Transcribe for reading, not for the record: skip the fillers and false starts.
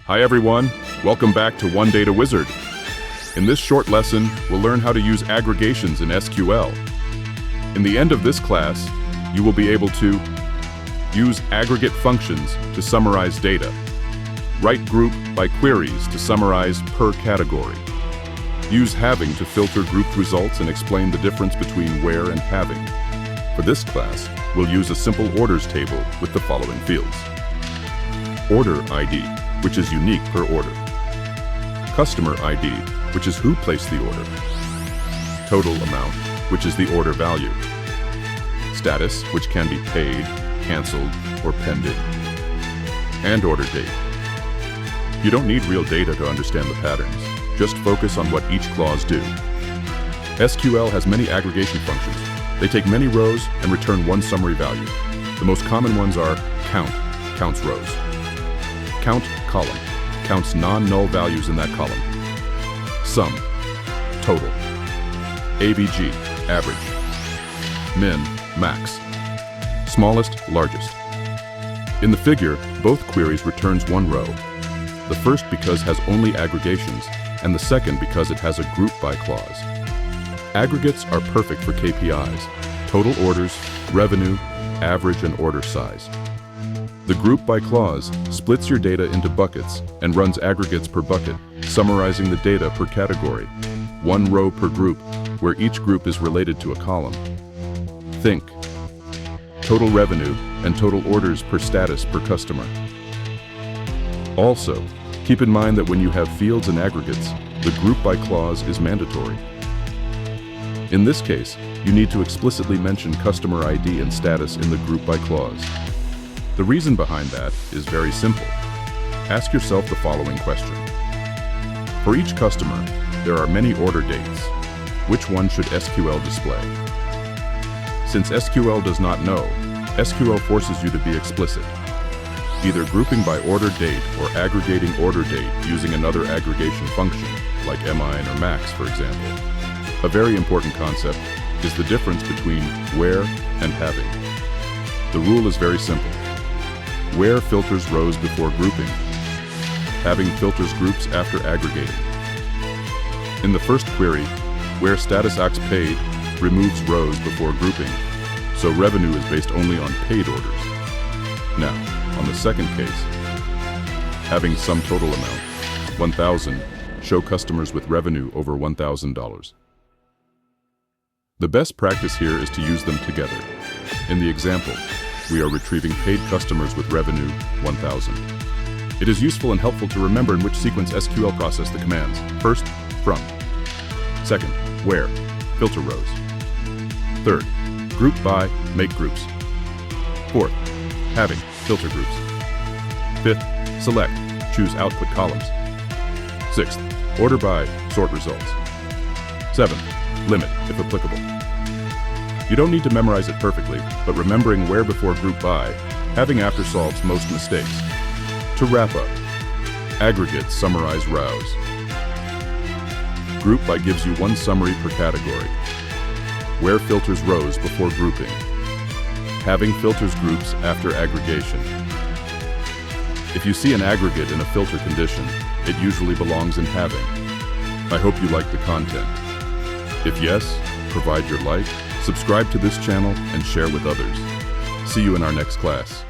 Hi everyone, welcome back to One Data Wizard. In this short lesson, we'll learn how to use aggregations in SQL. In the end of this class, you will be able to use aggregate functions to summarize data, write group by queries to summarize per category, use having to filter grouped results and explain the difference between where and having. For this class, we'll use a simple orders table with the following fields. Order ID, which is unique per order. Customer ID, which is who placed the order. Total amount, which is the order value. Status, which can be paid, canceled, or pending. And order date. You don't need real data to understand the patterns. Just focus on what each clause do. SQL has many aggregation functions. They take many rows and return one summary value. The most common ones are count, counts rows. Count column, counts non-null values in that column. Sum, total. AVG, average. Min, max. Smallest, largest. In the figure, both queries returns one row. The first because has only aggregations, and the second because it has a group by clause. Aggregates are perfect for KPIs, total orders, revenue, average, and order size. The group by clause splits your data into buckets and runs aggregates per bucket, summarizing the data per category, one row per group, where each group is related to a column. Think total revenue and total orders per status per customer. Also, keep in mind that when you have fields and aggregates, the group by clause is mandatory. In this case, you need to explicitly mention customer ID and status in the group by clause. The reason behind that is very simple. Ask yourself the following question. For each customer, there are many order dates. Which one should SQL display? Since SQL does not know, SQL forces you to be explicit, either grouping by order date or aggregating order date using another aggregation function, like min or max, for example. A very important concept is the difference between where and having. The rule is very simple. Where filters rows before grouping. Having filters groups after aggregating. In the first query, where status acts paid removes rows before grouping, so revenue is based only on paid orders. Now, on the second case, having sum total amount, 1,000, show customers with revenue over $1,000. The best practice here is to use them together. In the example, we are retrieving paid customers with revenue 1,000. It is useful and helpful to remember in which sequence SQL process the commands. First, from. Second, where, filter rows. Third, group by, make groups. Fourth, having, filter groups. Fifth, select, choose output columns. Sixth, order by, sort results. Seventh, limit, if applicable. You don't need to memorize it perfectly, but remembering where before group by, having after solves most mistakes. To wrap up, aggregates summarize rows. Group by gives you one summary per category. Where filters rows before grouping. Having filters groups after aggregation. If you see an aggregate in a filter condition, it usually belongs in having. I hope you like the content. If yes, provide your like, subscribe to this channel, and share with others. See you in our next class.